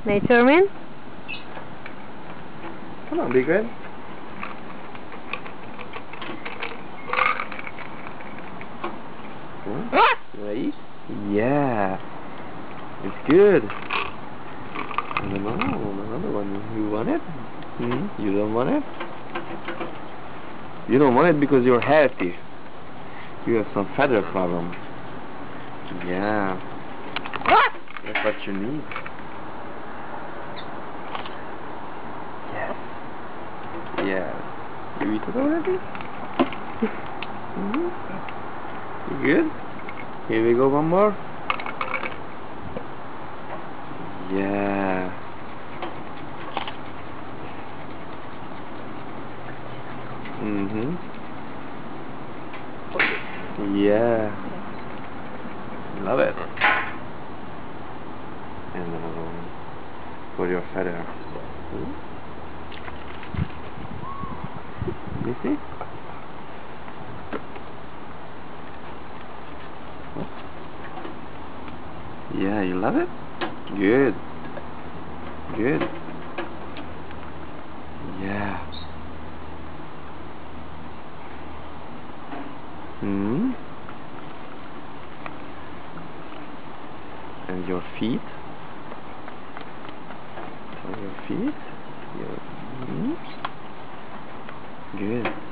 Nature man? Come on, Big Red. Right? Yeah. It's good. I don't know, another one. You want it? You don't want it? You don't want it because you're healthy. You have some feather problem. Yeah. That's what you need. Yes. Yes. You eat it already? You good? Here we go, one more. Yeah. Yeah. Love it. And another one for your feather. You see? Yeah, you love it? Good. Good. Yeah. And your feet? So your feet? Your Good.